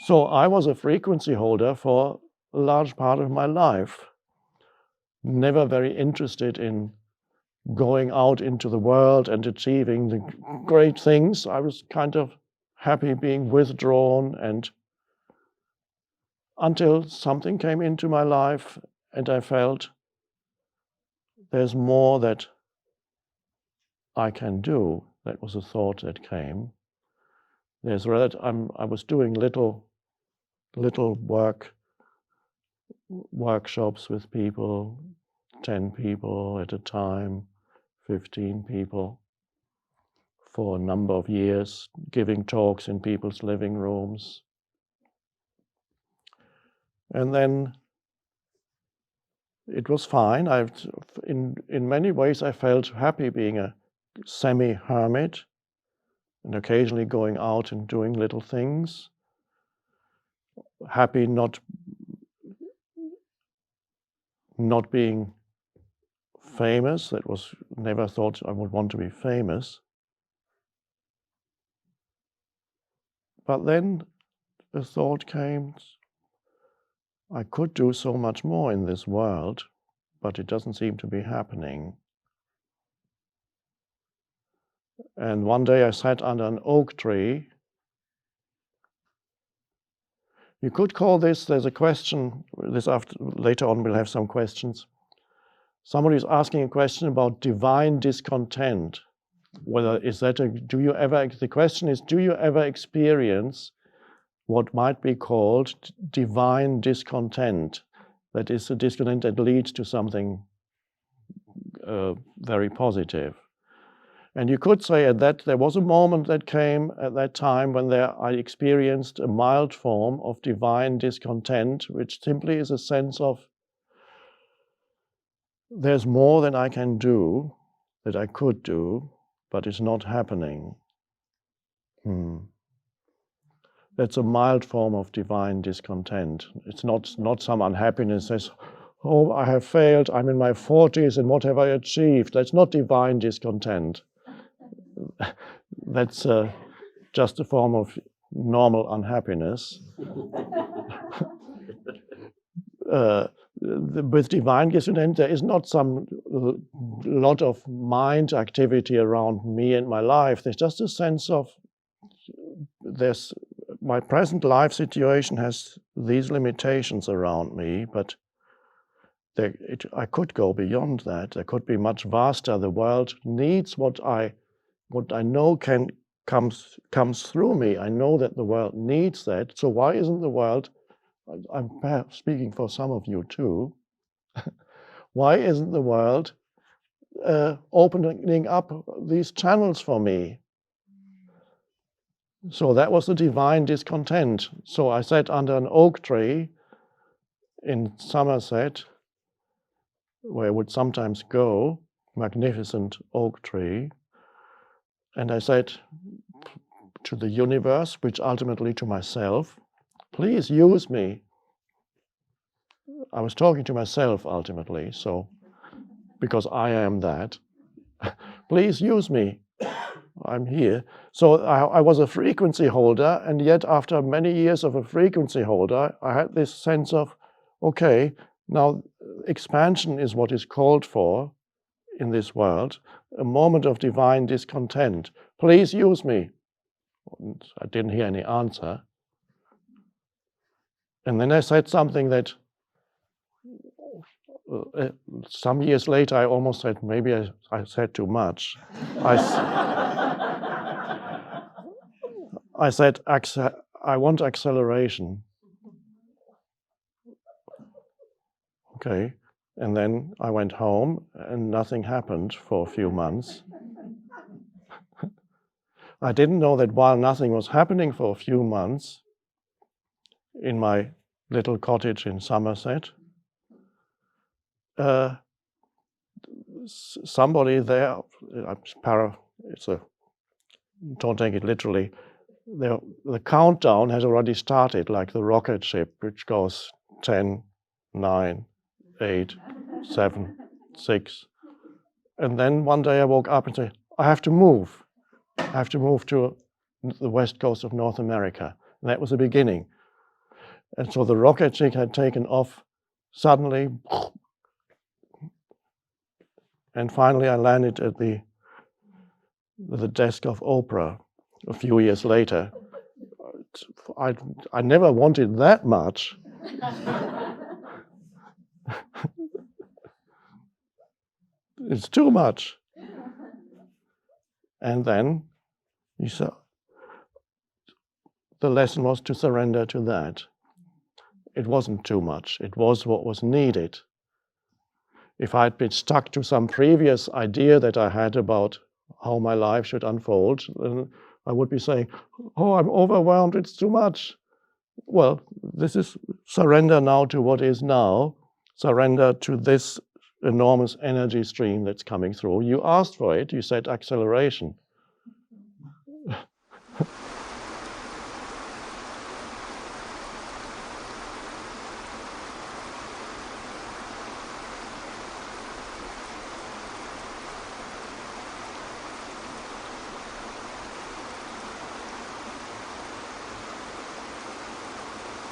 So I was a frequency holder for a large part of my life, never very interested in going out into the world and achieving the great things. I was kind of happy being withdrawn, and until something came into my life and I felt there's more that I can do. That was a thought that came. I was doing little workshops with people, 10 people at a time, 15 people, for a number of years, giving talks in people's living rooms. And then it was fine. In many ways, I felt happy being a semi-hermit and occasionally going out and doing little things. Happy not being famous. That was, never thought I would want to be famous. But then the thought came, I could do so much more in this world, but it doesn't seem to be happening. And one day I sat under an oak tree. You could call this, there's a question, later on we'll have some questions. Somebody is asking a question about divine discontent. The question is, do you ever experience what might be called divine discontent? That is a discontent that leads to something very positive. And you could say there was a moment that came at that time when I experienced a mild form of divine discontent, which simply is a sense of there's more than I can do, that I could do, but it's not happening. That's a mild form of divine discontent. It's not some unhappiness that says, oh, I have failed, I'm in my 40s, and what have I achieved? That's not divine discontent. That's just a form of normal unhappiness. With divine discontent, there is not some lot of mind activity around me and my life. There's just a sense of my present life situation has these limitations around me, but I could go beyond that. I could be much vaster. The world needs what I know comes through me. I know that the world needs that. So why isn't the world, I'm perhaps speaking for some of you too, why isn't the world opening up these channels for me? So that was the divine discontent. So I sat under an oak tree in Somerset, where I would sometimes go, magnificent oak tree, and I said to the universe, which ultimately to myself, please use me. I was talking to myself ultimately, so because I am that. Please use me. I'm here. So I was a frequency holder, and yet after many years of a frequency holder, I had this sense of, okay, now expansion is what is called for in this world, a moment of divine discontent. Please use me. And I didn't hear any answer. And then I said something that some years later I almost said, maybe I said too much. I said, I want acceleration. Okay. And then I went home and nothing happened for a few months. I didn't know that while nothing was happening for a few months in my little cottage in Somerset, somebody there, don't take it literally, the countdown has already started, like the rocket ship, which goes 10, 9, 8, 7, 6. And then one day I woke up and said, I have to move. I have to move to the west coast of North America. And that was the beginning. So I said, okay, now expansion is what is called for in this world, a moment of divine discontent. Please use me. And then I said something that I want acceleration. Okay. And then I went home and nothing happened for a few months in my little cottage in Somerset, where I would sometimes go, magnificent oak tree, and And so the rocket ship had taken off suddenly, and finally I landed at the desk of Oprah a few years later. I never wanted that much. It's too much. And then he said, the lesson was to surrender to that. It wasn't too much. It was what was needed. If I'd been stuck to some previous idea that I had about how my life should unfold, then I would be saying, oh, I'm overwhelmed, it's too much. Well, this is surrender now to what is now, surrender to this enormous energy stream that's coming through. You asked for it, you said acceleration.